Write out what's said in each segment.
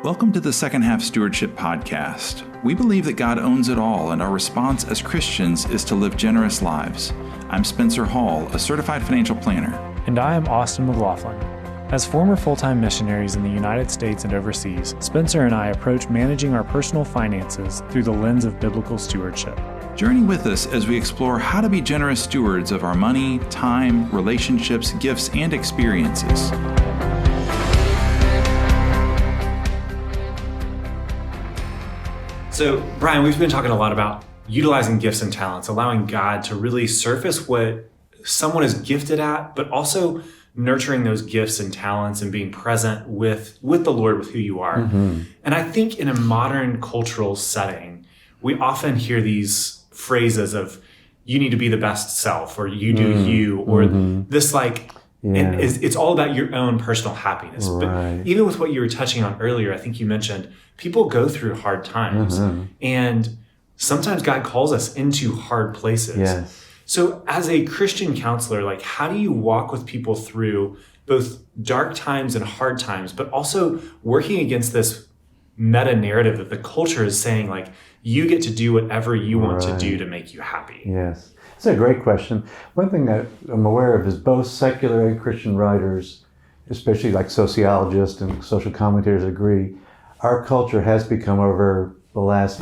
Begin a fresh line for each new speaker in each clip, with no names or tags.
Welcome to the Second Half Stewardship podcast. We believe that God owns it all, and our response as Christians is to live generous lives. I'm Spencer Hall, a certified financial planner.
And I am Austin McLaughlin. As former full-time missionaries in the United States and overseas, Spencer and I approach managing our personal finances through the lens of biblical stewardship.
Journey with us as we explore how to be generous stewards of our money, time, relationships, gifts, and experiences.
So, Brian, we've been talking a lot about utilizing gifts and talents, allowing God to really surface what someone is gifted at, but also nurturing those gifts and talents and being present with the Lord, with who you are. Mm-hmm. And I think in a modern cultural setting, we often hear these phrases of, you need to be the best self, or you do you, or this and it's all about your own personal happiness. Right. But even with what you were touching on earlier, I think you mentioned people go through hard times, and sometimes God calls us into hard places.
Yes.
So as a Christian counselor, how do you walk with people through both dark times and hard times, but also working against this meta narrative that the culture is saying, you get to do whatever you want to do to make you happy?
Yes. It's a great question. One thing that I'm aware of is both secular and Christian writers, especially like sociologists and social commentators, agree our culture has become, over the last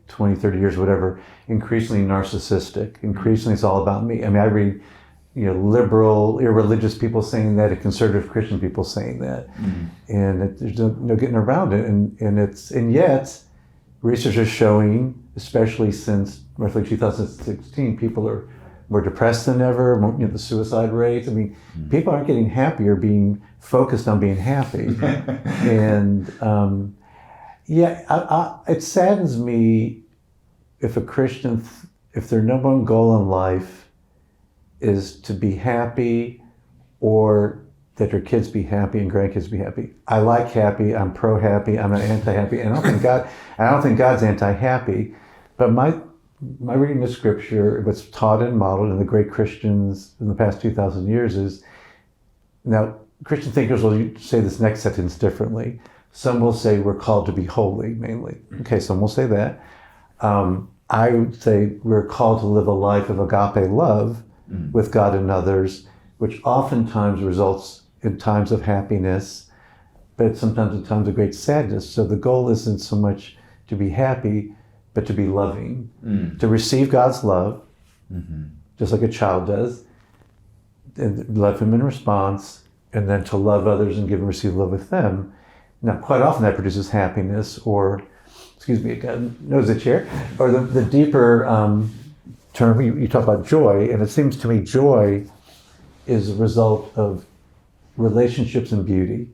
20, 30 years, whatever, increasingly narcissistic. Increasingly it's all about me. I mean, I read liberal, irreligious people saying that, and conservative Christian people saying that. And there's no getting around it. And yet, research is showing, especially since roughly 2016, people are more depressed than ever, the suicide rates. I mean, people aren't getting happier being focused on being happy. And it saddens me if a Christian, if their number one goal in life is to be happy, or that their kids be happy and grandkids be happy. I like happy, I'm pro-happy, I'm not anti-happy, and I don't think God's anti-happy. But my reading of Scripture, what's taught and modeled in the great Christians in the past 2,000 years is, now Christian thinkers will say this next sentence differently. Some will say we're called to be holy, mainly. Okay, some will say that. I would say we're called to live a life of agape love with God and others, which oftentimes results in times of happiness, but sometimes in times of great sadness. So the goal isn't so much to be happy, but to be loving, to receive God's love, just like a child does, and love Him in response, and then to love others and give and receive love with them. Now, quite often that produces happiness, or, God knows the chair, or the deeper term, you talk about joy, and it seems to me joy is a result of relationships and beauty.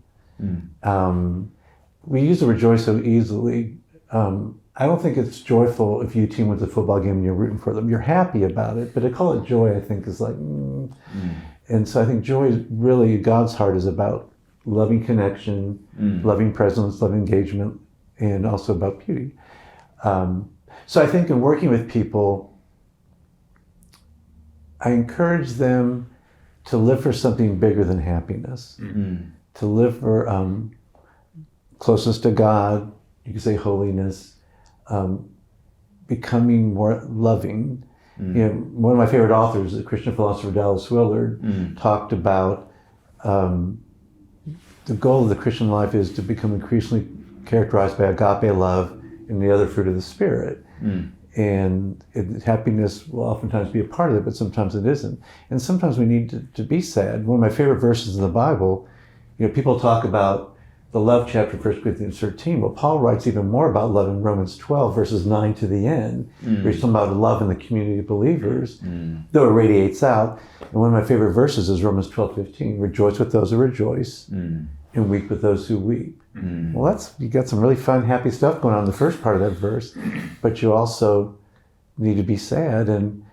We use the word joy so easily. I don't think it's joyful if you team with a football game and you're rooting for them. You're happy about it, but to call it joy, I think, is And so I think joy is really, God's heart is about loving connection, loving presence, loving engagement, and also about beauty. So I think in working with people, I encourage them to live for something bigger than happiness, to live for closeness to God, you could say holiness, becoming more loving. One of my favorite authors, the Christian philosopher Dallas Willard, talked about the goal of the Christian life is to become increasingly characterized by agape love and the other fruit of the Spirit. And happiness will oftentimes be a part of it, but sometimes it isn't. And sometimes we need to be sad. One of my favorite verses in the Bible, people talk about the love chapter, 1 Corinthians 13. Well, Paul writes even more about love in Romans 12, verses 9 to the end, where he's talking about love in the community of believers, though it radiates out. And one of my favorite verses is Romans 12:15. Rejoice with those who rejoice, and weep with those who weep. Well, you got some really fun, happy stuff going on in the first part of that verse, but you also need to be sad, and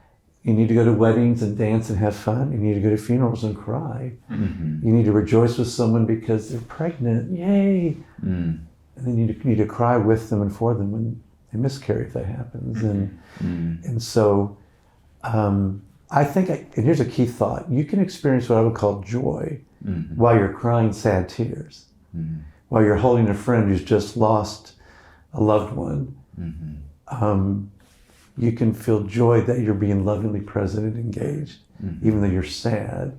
you need to go to weddings and dance and have fun. You need to go to funerals and cry. You need to rejoice with someone because they're pregnant. Yay! And then you need to cry with them and for them when they miscarry, if that happens. And so I think, and here's a key thought, you can experience what I would call joy while you're crying sad tears. while you're holding a friend who's just lost a loved one, you can feel joy that you're being lovingly present and engaged, even though you're sad.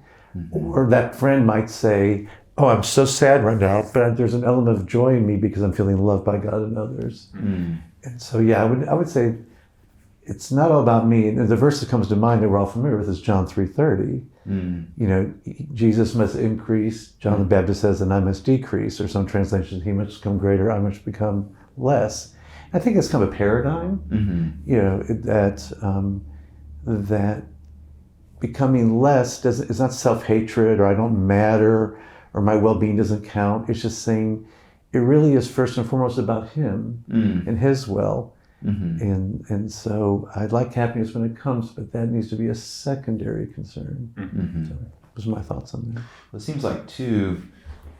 Or that friend might say, oh, I'm so sad right now, but there's an element of joy in me because I'm feeling loved by God and others. And so, yeah, I would say it's not all about me. And the verse that comes to mind that we're all familiar with is John 3:30. Jesus must increase, John the Baptist says, and I must decrease, or some translations, he must become greater, I must become less. I think it's kind of a paradigm, that becoming less is not self-hatred, or I don't matter, or my well-being doesn't count. It's just saying it really is first and foremost about him and his will. And so I like happiness when it comes, but that needs to be a secondary concern. So those are my thoughts on that.
Well, it seems like too,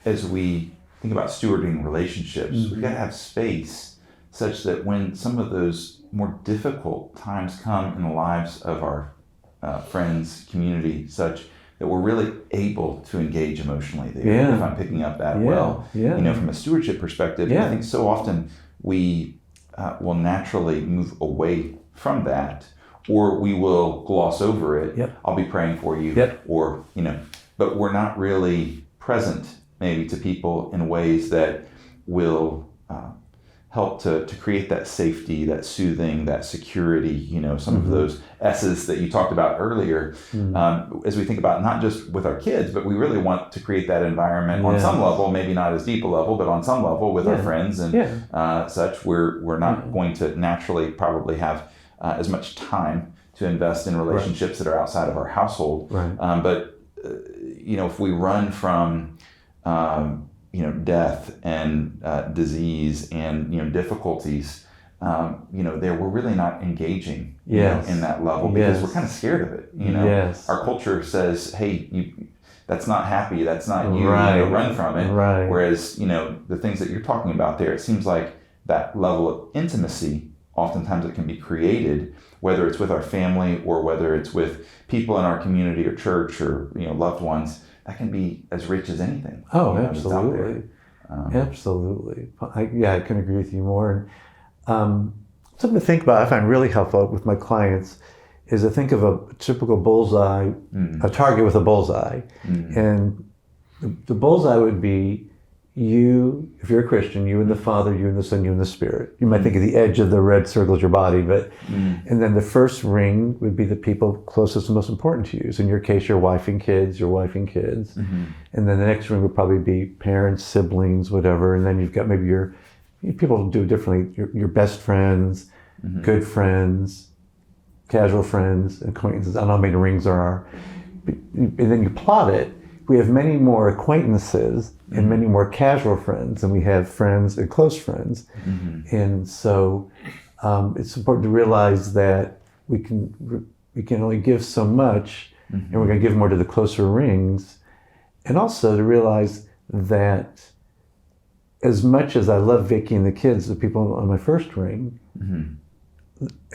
as we think about stewarding relationships, we've got to have space such that when some of those more difficult times come in the lives of our friends, community, such that we're really able to engage emotionally there, if I'm picking up that well. From a stewardship perspective, I think so often we will naturally move away from that, or we will gloss over it. I'll be praying for you, or, but we're not really present maybe to people in ways that will help to create that safety, that soothing, that security, some of those S's that you talked about earlier, as we think about not just with our kids, but we really want to create that environment on some level, maybe not as deep a level, but on some level with our friends and such. We're not going to naturally probably have as much time to invest in relationships that are outside of our household. But if we run from death and disease and difficulties, we're really not engaging in that level because we're kind of scared of it. Our culture says, hey, that's not happy, that's not you, run from it. Whereas the things that you're talking about there, it seems like that level of intimacy, oftentimes it can be created, whether it's with our family or whether it's with people in our community or church or loved ones. That can be as rich as anything.
Oh, absolutely. Absolutely. I can agree with you more. Something to think about, I find really helpful with my clients, is to think of a typical bullseye, a target with a bullseye. And the bullseye would be you, if you're a Christian, you and the Father, you and the Son, you and the Spirit. You might think of the edge of the red circle as your body, but and then the first ring would be the people closest and most important to you. So in your case, your wife and kids, And then the next ring would probably be parents, siblings, whatever. And then you've got maybe people do it differently, your best friends, good friends, casual friends, acquaintances. I don't know how many rings there are. And then you plot it. We have many more acquaintances and many more casual friends than we have friends and close friends. And so it's important to realize that we can only give so much, and we're going to give more to the closer rings. And also to realize that as much as I love Vicky and the kids, the people on my first ring, and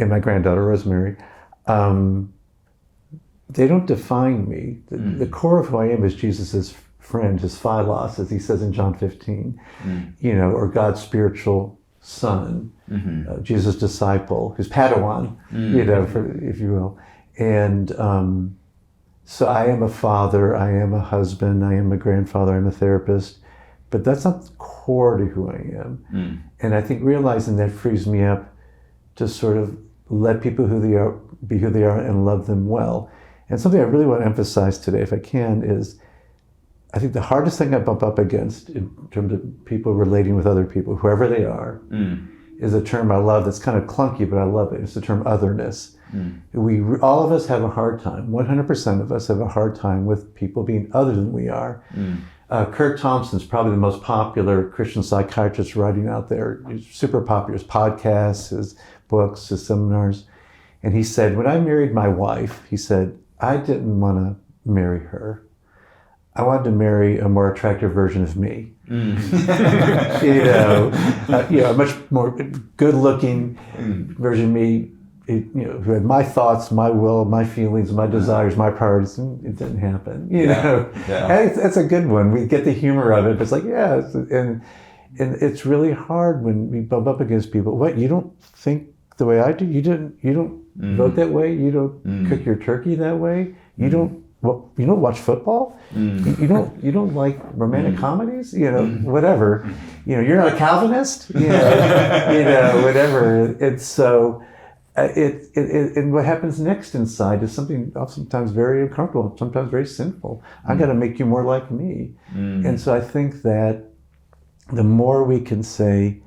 my granddaughter Rosemary, they don't define me. The core of who I am is Jesus' friend, his philos, as he says in John 15, or God's spiritual son, Jesus' disciple, his Padawan, if you will. And so I am a father, I am a husband, I am a grandfather, I'm a therapist, but that's not core to who I am. And I think realizing that frees me up to sort of let people be who they are and love them well. And something I really want to emphasize today, if I can, is I think the hardest thing I bump up against in terms of people relating with other people, whoever they are, is a term I love that's kind of clunky, but I love it. It's the term otherness. All of us have a hard time, 100% of us have a hard time with people being other than we are. Kurt Thompson's probably the most popular Christian psychiatrist writing out there. He's super popular, his podcasts, his books, his seminars. And he said, when I married my wife, he said, I didn't want to marry her. I wanted to marry a more attractive version of me. A much more good-looking version of me, who had my thoughts, my will, my feelings, my desires, my priorities, and it didn't happen. You know, that's a good one. We get the humor of it, but it's like, and it's really hard when we bump up against people. What, you don't think the way I do? You don't vote that way? You don't cook your turkey that way? You don't watch football? You don't like romantic comedies? Whatever. You're not a Calvinist? Whatever. It's so. And what happens next inside is something sometimes very uncomfortable, sometimes very sinful. I got to make you more like me. And so I think that the more we can say,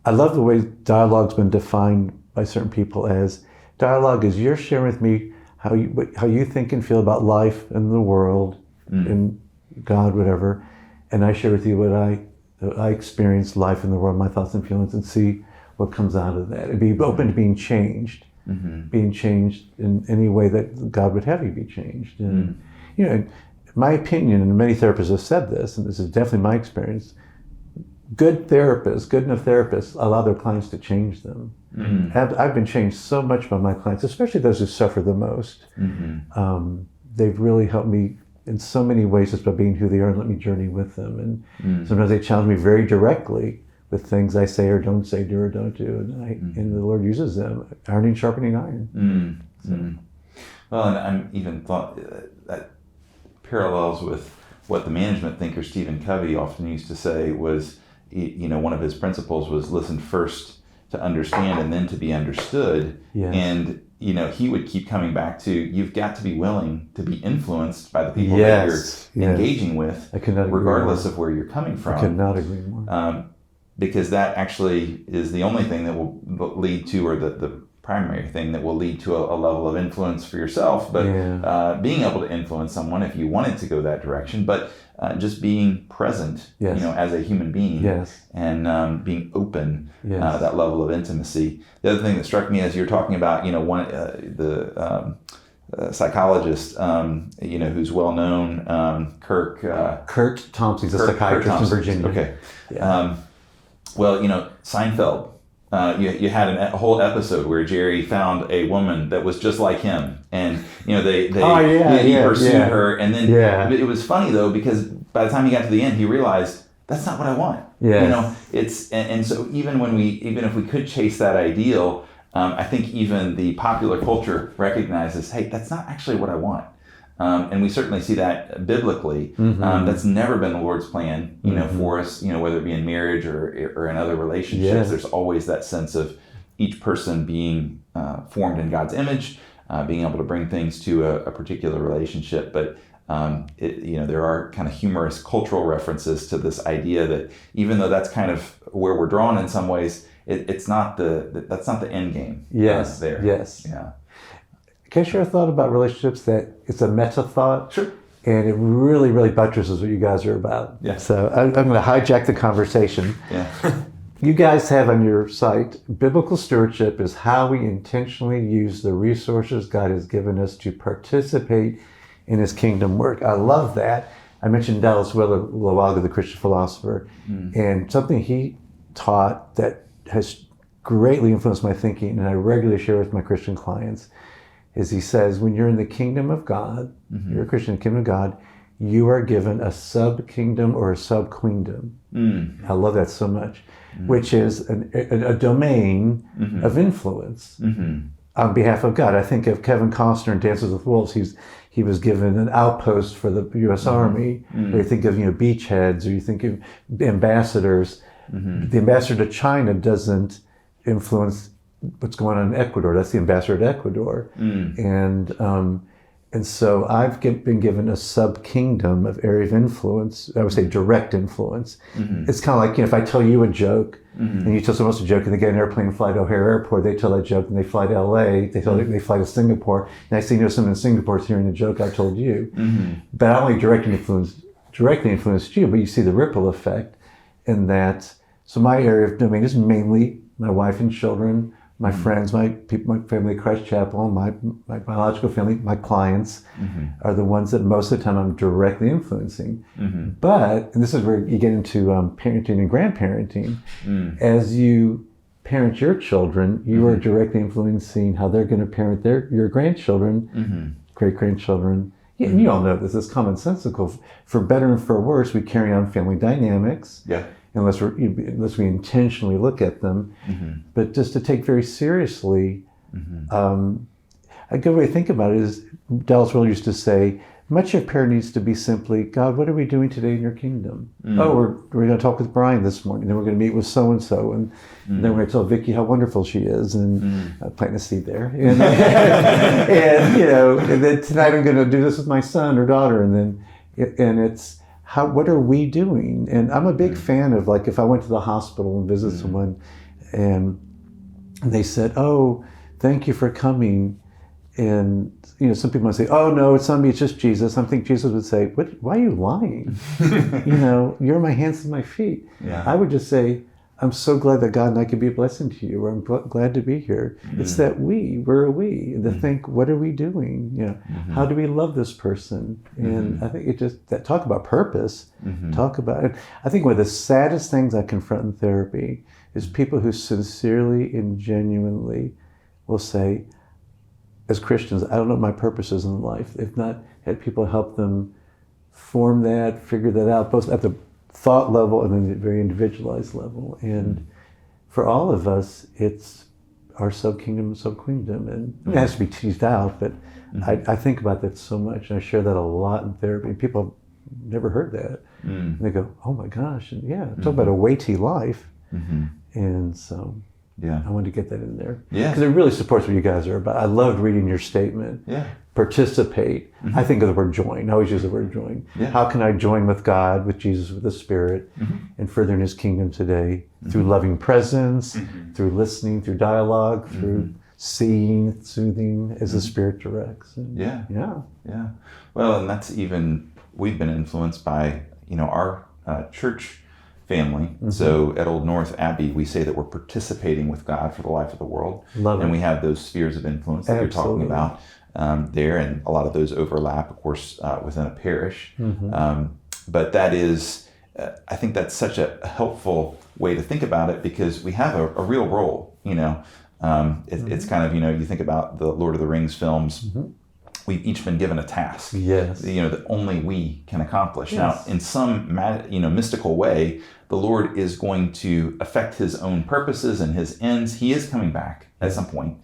I love the way dialogue's been defined by certain people as dialogue is you're sharing with me how you think and feel about life and the world and God, whatever, and I share with you what I experience life in the world, my thoughts and feelings, and see what comes out of that, and be open to being changed, being changed in any way that God would have you be changed. And in my opinion, and many therapists have said this, and this is definitely my experience, good enough therapists allow their clients to change them. I've been changed so much by my clients, especially those who suffer the most. They've really helped me in so many ways just by being who they are and let me journey with them. And sometimes they challenge me very directly with things I say or don't say, do or don't do, and the Lord uses them, ironing, sharpening iron.
Well, and I'm even thought that parallels with what the management thinker Stephen Covey often used to say was, one of his principles was listen first to understand and then to be understood. Yes. And he would keep coming back to, you've got to be willing to be influenced by the people that you're engaging with, regardless of where you're coming from.
I could not agree more.
Because that actually is the only thing that will lead to, or the primary thing that will lead to a level of influence for yourself. But being able to influence someone if you wanted to go that direction, but just being present, as a human being, and being open, that level of intimacy. The other thing that struck me as you're talking about, the psychologist, who's well known,
Kurt Thompson, he's a psychiatrist in Virginia.
Okay. Yeah. Seinfeld. You had a whole episode where Jerry found a woman that was just like him, and he pursued her, and then it was funny though, because by the time he got to the end, he realized that's not what I want. It's and so even if we could chase that ideal, I think even the popular culture recognizes, hey, that's not actually what I want. And we certainly see that biblically. That's never been the Lord's plan, for us, whether it be in marriage or in other relationships. There's always that sense of each person being formed in God's image, being able to bring things to a particular relationship. But there are kind of humorous cultural references to this idea that even though that's kind of where we're drawn in some ways, that's not the end game. There.
Yes.
Yeah.
Can I share a thought about relationships that it's a meta thought?
Sure.
And it really, really buttresses what you guys are about.
Yeah.
So I'm going to hijack the conversation.
Yeah.
You guys have on your site, biblical stewardship is how we intentionally use the resources God has given us to participate in His kingdom work. I love that. I mentioned Dallas Willard a little while ago, the Christian philosopher, and something he taught that has greatly influenced my thinking, and I regularly share with my Christian clients, is he says, when you're in the kingdom of God, you're a Christian in the kingdom of God, you are given a sub-kingdom or a sub-queendom. I love that so much, which is a domain of influence on behalf of God. I think of Kevin Costner in Dances with Wolves. He was given an outpost for the U.S. Army. Or you think of beachheads, or you think of ambassadors. The ambassador to China doesn't influence what's going on in Ecuador. That's the ambassador to Ecuador. And so I've been given a sub-kingdom of area of influence. I would say direct influence. It's kind of like, if I tell you a joke and you tell someone else a joke and they get an airplane and fly to O'Hare Airport, they tell that joke and they fly to LA, they fly to Singapore. Next thing you know, someone in Singapore is hearing the joke I told you. But not only directly influenced you, but you see the ripple effect in that. So my area of domain is mainly my wife and children, my friends, my people, my family at Christ Chapel, my biological family, my clients are the ones that most of the time I'm directly influencing. But, and this is where you get into parenting and grandparenting, as you parent your children, you are directly influencing how they're going to parent your grandchildren, great-grandchildren. You all know this is commonsensical. For better and for worse, we carry on family dynamics.
Yeah.
Unless we intentionally look at them. But just to take very seriously, a good way to think about it is Dallas Willard used to say, much of prayer needs to be simply, God, what are we doing today in your kingdom? Oh, we're going to talk with Brian this morning, then we're going to meet with so-and-so, and then we're going to tell Vicki how wonderful she is, and plant a seed there. And, and then tonight I'm going to do this with my son or daughter, and it's, what are we doing? And I'm a big fan of, like, if I went to the hospital and visited someone and they said, oh, thank you for coming. And, some people might say, oh, no, it's not me, it's just Jesus. I think Jesus would say, why are you lying? You're my hands and my feet.
Yeah.
I would just say, I'm so glad that God and I could be a blessing to you, or I'm glad to be here. It's that we're a we, and to think, what are we doing? How do we love this person? And I think that talk about purpose, talk about it. I think one of the saddest things I confront in therapy is people who sincerely and genuinely will say, as Christians, I don't know what my purpose is in life. If not, had people help them form that, figure that out, both at the thought level and then the very individualized level. And for all of us, it's our sub-kingdom and sub-queendom. And it has to be teased out, but I think about that so much. And I share that a lot in therapy. People have never heard that. And they go, oh my gosh. And talk about a weighty life. And so I wanted to get that in there. Because it really supports what you guys are about. I loved reading your statement. Participate. I think of the word join. I always use the word join. How can I join with God, with Jesus, with the Spirit, and further in His kingdom today through loving presence, through listening, through dialogue, through seeing, soothing as the Spirit directs. And
Well, and that's we've been influenced by our church family. So at Old North Abbey, we say that we're participating with God for the life of the world. And we have those spheres of influence that you're talking about there, and a lot of those overlap, of course, within a parish. But that is, I think that's such a helpful way to think about it, because we have a real role. It's kind of, you think about the Lord of the Rings films. We've each been given a task, that only we can accomplish. Now, in some, mystical way, the Lord is going to affect His own purposes and His ends. He is coming back at some point.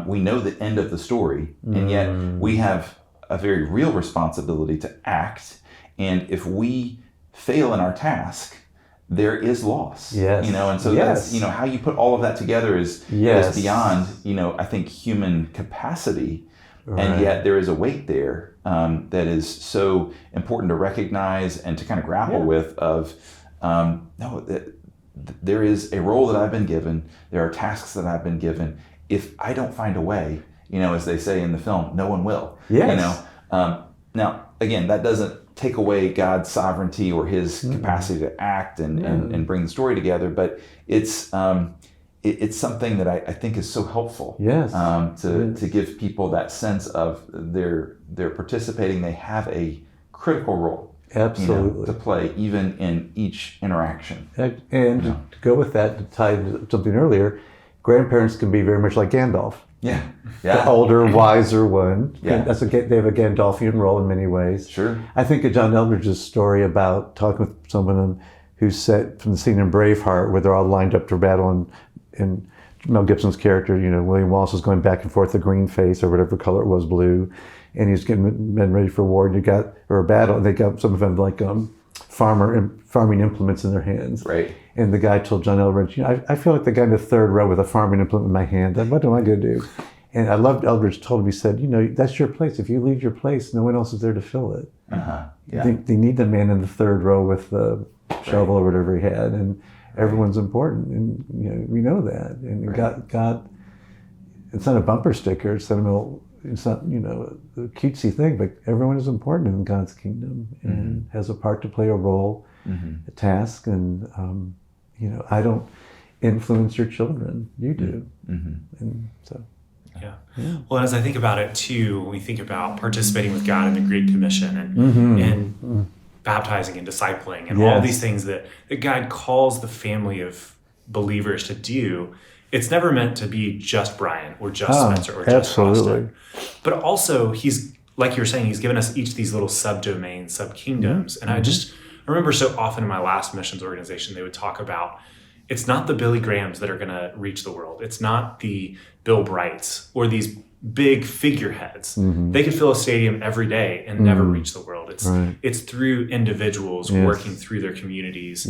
We know the end of the story, and yet we have a very real responsibility to act. And if we fail in our task, there is loss. And so that's, how you put all of that together is beyond, I think, human capacity. And yet there is a weight there that is so important to recognize and to kind of grapple with there is a role that I've been given. There are tasks that I've been given. If I don't find a way, as they say in the film, no one will. Now, again, that doesn't take away God's sovereignty or His capacity to act and bring the story together, but it's something that I think is so helpful to give people that sense of they're participating. They have a critical role to play, even in each interaction.
And to go with that, to tie into something earlier, grandparents can be very much like Gandalf. The older, wiser one. They have a Gandalfian role in many ways. I think of John Eldridge's story about talking with someone who's set from the scene in Braveheart where they're all lined up for battle, and Mel Gibson's character, William Wallace, was going back and forth, the green face or whatever color it was, blue, and he's getting men ready for war, and or a battle, and they got some of them like farming implements in their hands. And the guy told John Eldridge, I feel like the guy in the third row with a farming implement in my hand. What am I going to do? And I loved Eldridge told him, he said, that's your place. If you leave your place, no one else is there to fill it. They need the man in the third row with the shovel or whatever he had, and everyone's important, and we know that. And God, it's not a bumper sticker. It's not a cutesy thing, but everyone is important in God's kingdom and has a part to play, a role, a task. And I don't influence your children. You do, and so.
Well, as I think about it too, we think about participating with God in the Great Commission and baptizing and discipling and all these things that God calls the family of believers to do, it's never meant to be just Brian or just Spencer or just
absolutely.
Austin. But also, he's, like you're saying, he's given us each these little subdomains, subkingdoms. And I remember so often in my last missions organization, they would talk about, it's not the Billy Grahams that are going to reach the world. It's not the Bill Brights or these big figureheads. They could fill a stadium every day and never reach the world. It's through individuals working through their communities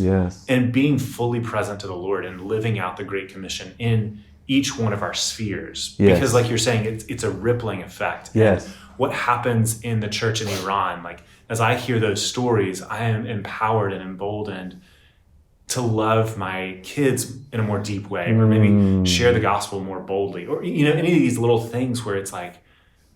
and being fully present to the Lord and living out the Great Commission in each one of our spheres. Because like you're saying, it's a rippling effect. And what happens in the church in Iran, like as I hear those stories, I am empowered and emboldened to love my kids in a more deep way, or maybe share the gospel more boldly, or any of these little things where it's like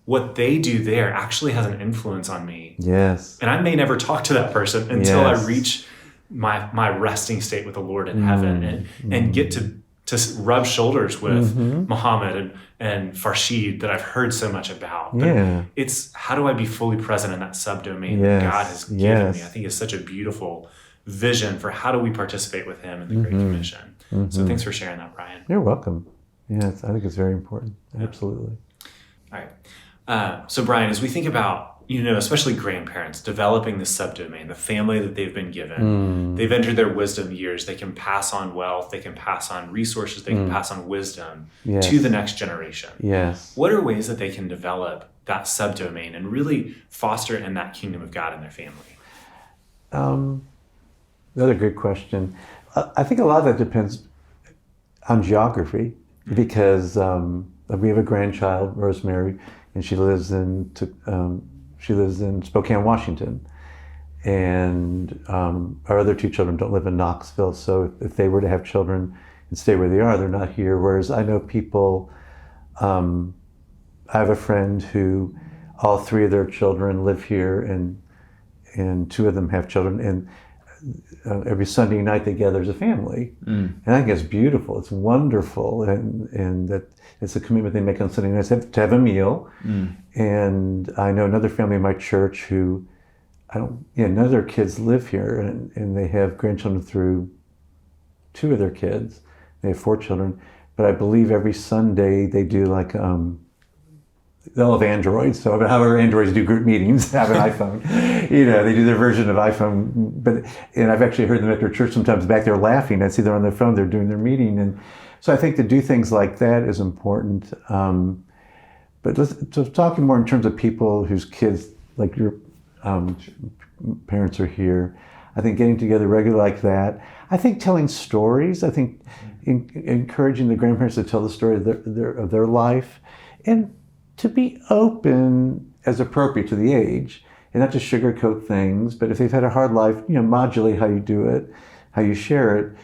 what they do there actually has an influence on me. And I may never talk to that person until I reach my resting state with the Lord in heaven and get to rub shoulders with Muhammad and Farshid that I've heard so much about. But it's how do I be fully present in that subdomain that God has given me? I think it's such a beautiful vision for how do we participate with him in the Great Commission. So thanks for sharing that, Brian.
You're welcome. Yes, I think it's very important. Absolutely.
All right. So Brian, as we think about, especially grandparents developing this subdomain, the family that they've been given, they've entered their wisdom years, they can pass on wealth, they can pass on resources, they can pass on wisdom to the next generation. What are ways that they can develop that subdomain and really foster in that kingdom of God in their family?
Another good question. I think a lot of that depends on geography, because we have a grandchild, Rosemary, and she lives in Spokane, Washington, and our other two children don't live in Knoxville. So if they were to have children and stay where they are, they're not here. Whereas I know people. I have a friend who all three of their children live here, and two of them have children, and every Sunday night they gather as a family. And I think it's beautiful. It's wonderful. And that it's a commitment they make on Sunday nights to have a meal. And I know another family in my church who, none of their kids live here, and they have grandchildren through two of their kids. They have 4 children. But I believe every Sunday they do like, they'll have Androids, so however Androids do group meetings, have an iPhone. They do their version of iPhone. And I've actually heard them at their church sometimes back there laughing. I see they're on their phone, they're doing their meeting. And so I think to do things like that is important. But talking more in terms of people whose kids, like your parents are here, I think getting together regularly like that. I think telling stories, I think encouraging the grandparents to tell the story of their life, and to be open as appropriate to the age, and not just sugarcoat things, but if they've had a hard life, modulate how you do it, how you share it.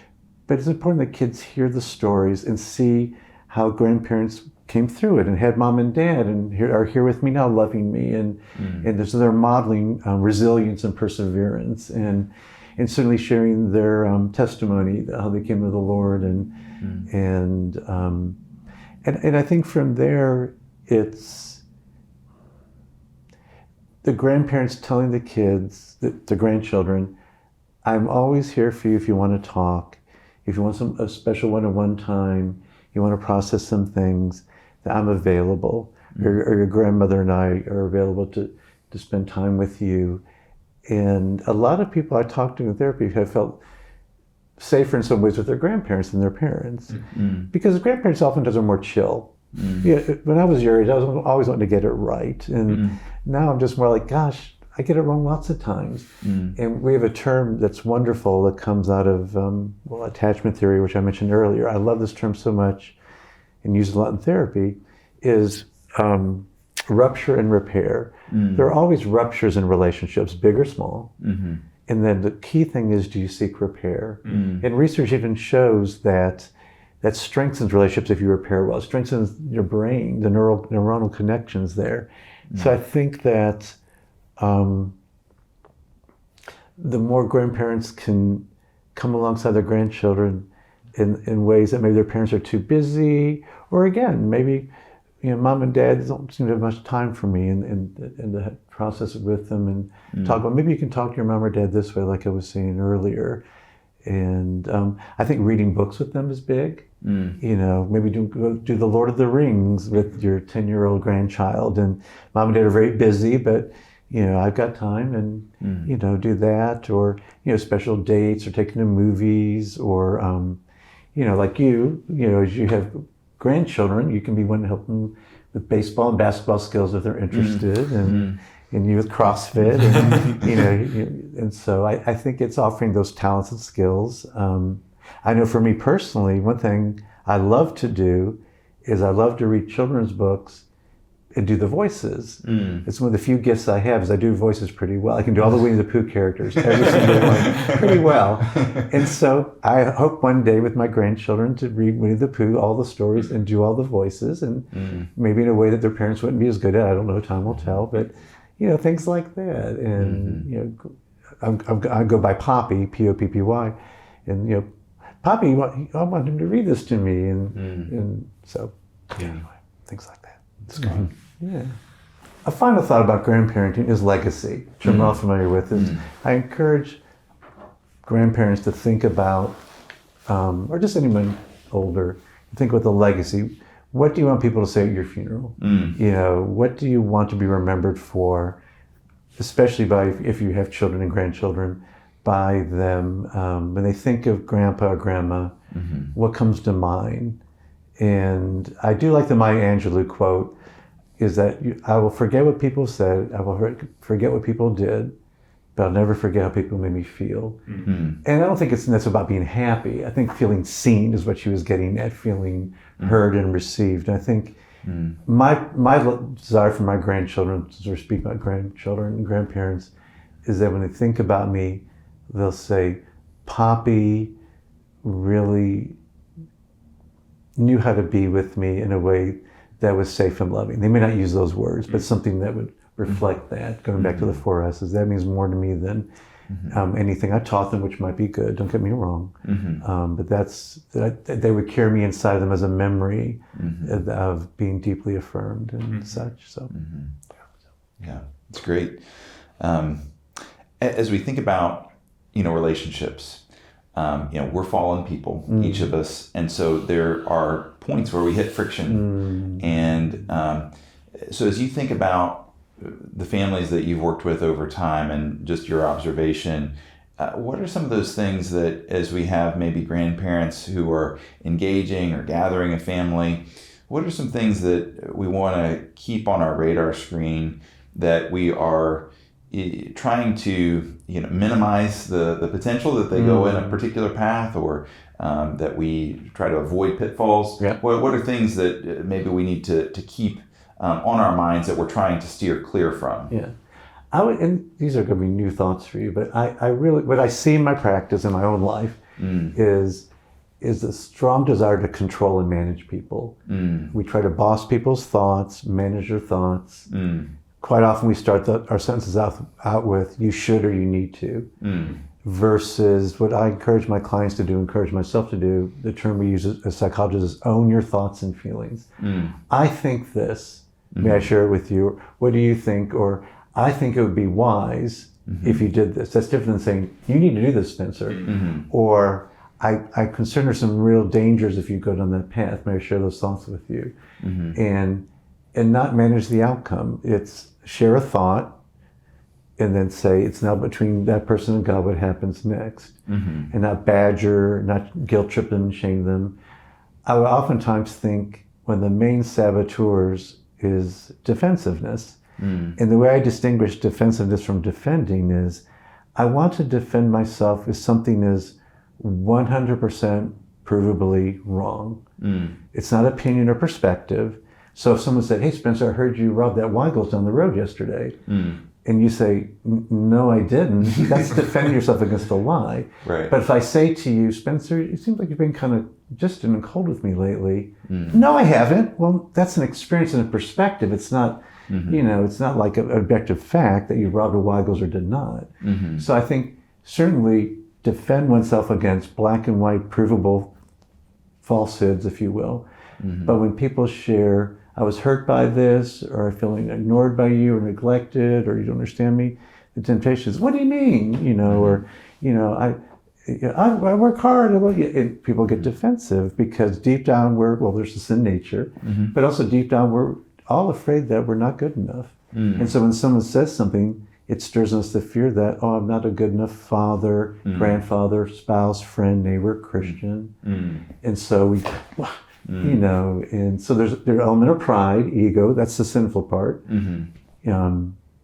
But it's important that kids hear the stories and see how grandparents came through it and had mom and dad and are here with me now, loving me, and they're modeling resilience and perseverance, and certainly sharing their testimony, how they came to the Lord, and I think from there, it's the grandparents telling the kids, the grandchildren, I'm always here for you if you want to talk, if you want a special one-on-one time, you want to process some things, that I'm available, or your grandmother and I are available to spend time with you. And a lot of people I talk to in therapy have felt safer in some ways with their grandparents than their parents, because grandparents oftentimes are more chill. When I was your age, I was always wanting to get it right. And now I'm just more like, gosh, I get it wrong lots of times. And we have a term that's wonderful that comes out of attachment theory, which I mentioned earlier. I love this term so much and use it a lot in therapy, is rupture and repair. There are always ruptures in relationships, big or small. And then the key thing is, do you seek repair? And research even shows that strengthens relationships if you repair well. It strengthens your brain, the neuronal connections there. So I think that the more grandparents can come alongside their grandchildren in ways that maybe their parents are too busy, or again, maybe mom and dad don't seem to have much time for me, and to process it with them and talk about, maybe you can talk to your mom or dad this way, like I was saying earlier, And I think reading books with them is big. You know, maybe do the Lord of the Rings with your 10-year-old grandchild. And mom and dad are very busy, but, you know, I've got time and, you know, do that. Or, you know, special dates or taking to movies or, you know, like you know, as you have grandchildren, you can be one to help them with baseball and basketball skills if they're interested, and you with CrossFit, and you know, and so I think it's offering those talents and skills. I know for me personally, one thing I love to do is I love to read children's books and do the voices. It's one of the few gifts I have is I do voices pretty well. I can do all the Winnie the Pooh characters, every single one, pretty well. And so I hope one day with my grandchildren to read Winnie the Pooh, all the stories, and do all the voices, and maybe in a way that their parents wouldn't be as good at. I don't know, time will tell, but you know, things like that. And you know, I go by Poppy, Poppy, and you know, Poppy, I want him to read this to me, and so anyway, things like that. It's fun. Yeah. A final thought about grandparenting is legacy, which I'm well familiar with. Is I encourage grandparents to think about, or just anyone older, think about the legacy. What do you want people to say at your funeral? You know, what do you want to be remembered for, especially by if you have children and grandchildren, by them when they think of grandpa or grandma, what comes to mind? And I do like the Maya Angelou quote, is that I will forget what people said, I will forget what people did, but I'll never forget how people made me feel. And I don't think that's about being happy. I think feeling seen is what she was getting at, feeling heard and received. And I think my desire for my grandchildren, since we're speaking about grandchildren and grandparents, is that when they think about me, they'll say, Poppy really knew how to be with me in a way that was safe and loving. They may not use those words, but something that would reflect that. Going back to the 4 S's, that means more to me than anything I taught them, which might be good, don't get me wrong. But they would carry me inside of them as a memory of being deeply affirmed and such. So,
yeah, it's great. As we think about, you know, relationships, you know, we're fallen people, each of us, and so there are points where we hit friction. And so as you think about the families that you've worked with over time and just your observation, what are some of those things that, as we have maybe grandparents who are engaging or gathering a family, what are some things that we want to keep on our radar screen that we are trying to, you know, minimize the potential that they go in a particular path, or that we try to avoid pitfalls? What are things that maybe we need to keep on our minds that we're trying to steer clear from?
And these are going to be new thoughts for you, but I really, what I see in my practice in my own life is a strong desire to control and manage people. We try to boss people's thoughts, manage their thoughts. Quite often we start our sentences out with, you should or you need to, versus what I encourage my clients to do, encourage myself to do, the term we use as psychologists is own your thoughts and feelings. I think this, may I share it with you? What do you think? Or I think it would be wise if you did this. That's different than saying, you need to do this, Spencer. Or I consider some real dangers if you go down that path. May I share those thoughts with you? And not manage the outcome. It's share a thought and then say it's now between that person and God what happens next. And not badger, not guilt trip them, shame them. I would oftentimes think when the main saboteurs is defensiveness. And the way I distinguish defensiveness from defending is I want to defend myself if something is 100% provably wrong. It's not opinion or perspective. So if someone said, hey, Spencer, I heard you robbed that Weigels down the road yesterday. And you say, no, I didn't. That's defending yourself against a lie.
Right.
But if I say to you, Spencer, it seems like you've been kind of distant and cold with me lately. No, I haven't. Well, that's an experience and a perspective. It's not, you know, it's not like an objective fact that you robbed a Weigels or did not. So I think certainly defend oneself against black and white provable falsehoods, if you will. But when people share, I was hurt by this, or I'm feeling ignored by you, or neglected, or you don't understand me, the temptation is, what do you mean? You know, or, you know, I work hard, and people get defensive because deep down there's a sin nature, but also deep down we're all afraid that we're not good enough. And so when someone says something, it stirs us the fear that, I'm not a good enough father, grandfather, spouse, friend, neighbor, Christian. And so and so there's an element of pride, ego, that's the sinful part.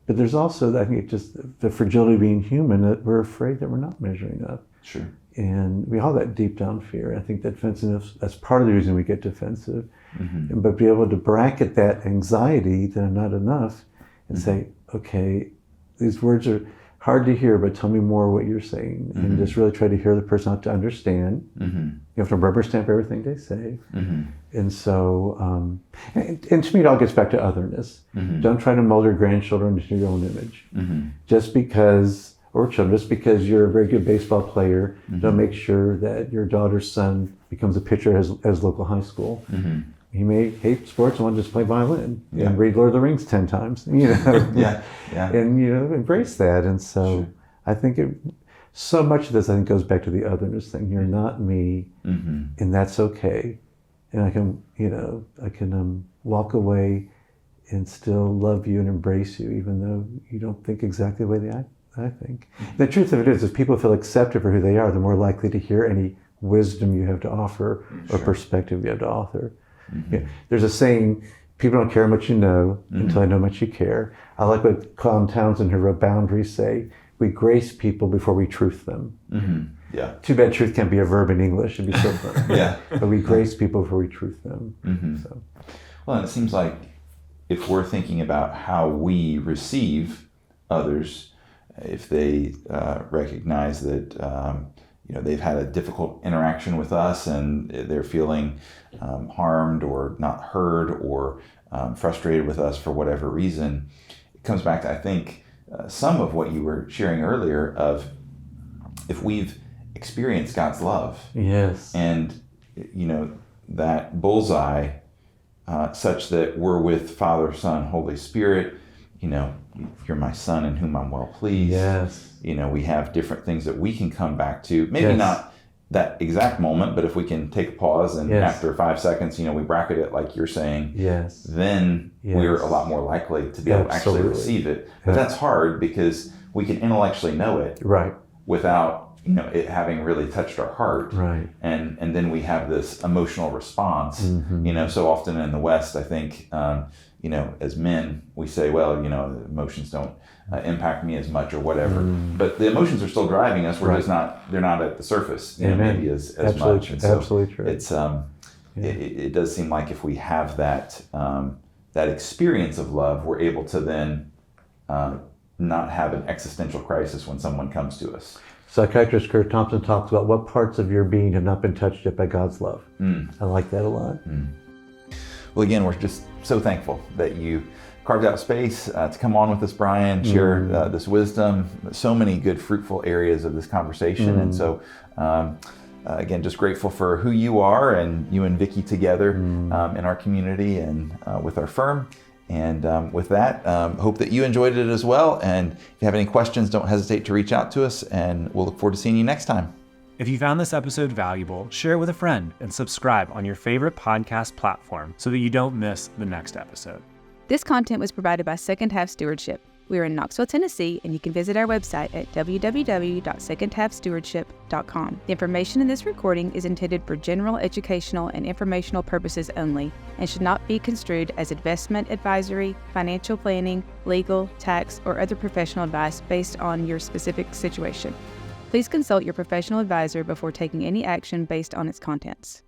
But there's also, I think, just the fragility of being human, that we're afraid that we're not measuring up.
Sure.
And we all have that deep down fear. I think that defensiveness, that's part of the reason we get defensive. But be able to bracket that anxiety that I'm not enough and say, okay, these words are hard to hear, but tell me more what you're saying. And just really try to hear the person out to understand. You have to rubber stamp everything they say. And so, and to me, it all gets back to otherness. Don't try to mold your grandchildren into your own image. Just because, or children, just because you're a very good baseball player, don't make sure that your daughter's son becomes a pitcher as local high school. He may hate sports and want to just play violin and read Lord of the Rings 10 times, And, embrace that. And so I think so much of this, I think, goes back to the otherness thing. You're not me, and that's okay. And I can walk away and still love you and embrace you, even though you don't think exactly the way that I think. The truth of it is, if people feel accepted for who they are, they're more likely to hear any wisdom you have to offer or perspective you have to offer. There's a saying, people don't care how much you know until I know how much you care. I like what Colin Townsend, who wrote Boundaries, say, we grace people before we truth them.
Yeah.
Too bad truth can't be a verb in English. It'd be so fun. But we grace people before we truth them. So.
Well, and it seems like if we're thinking about how we receive others, if they recognize that they've had a difficult interaction with us and they're feeling harmed or not heard or frustrated with us for whatever reason, it comes back to, I think, some of what you were sharing earlier of if we've experienced God's love.
Yes.
And, that bullseye such that we're with Father, Son, Holy Spirit, you're my son in whom I'm well pleased.
Yes.
We have different things that we can come back to. Maybe not that exact moment, but if we can take a pause and after 5 seconds, we bracket it like you're saying, then we're a lot more likely to be able to actually receive it. But that's hard because we can intellectually know it without it having really touched our heart. And then we have this emotional response. So often in the West, I think, as men, we say, well, emotions don't impact me as much or whatever. But the emotions are still driving us. We're just they're not at the surface, maybe as much. And so absolutely true. It's, it does seem like if we have that experience of love, we're able to then not have an existential crisis when someone comes to us.
Psychiatrist Kurt Thompson talks about what parts of your being have not been touched yet by God's love. I like that a lot.
Well, again, we're just so thankful that you carved out space to come on with us, Brian, share this wisdom, so many good, fruitful areas of this conversation. And so, again, just grateful for who you are and you and Vicki together in our community and with our firm. And with that, hope that you enjoyed it as well. And if you have any questions, don't hesitate to reach out to us, and we'll look forward to seeing you next time.
If you found this episode valuable, share it with a friend and subscribe on your favorite podcast platform so that you don't miss the next episode.
This content was provided by Second Half Stewardship. We are in Knoxville, Tennessee, and you can visit our website at www.secondhalfstewardship.com. The information in this recording is intended for general educational and informational purposes only and should not be construed as investment advisory, financial planning, legal, tax, or other professional advice based on your specific situation. Please consult your professional advisor before taking any action based on its contents.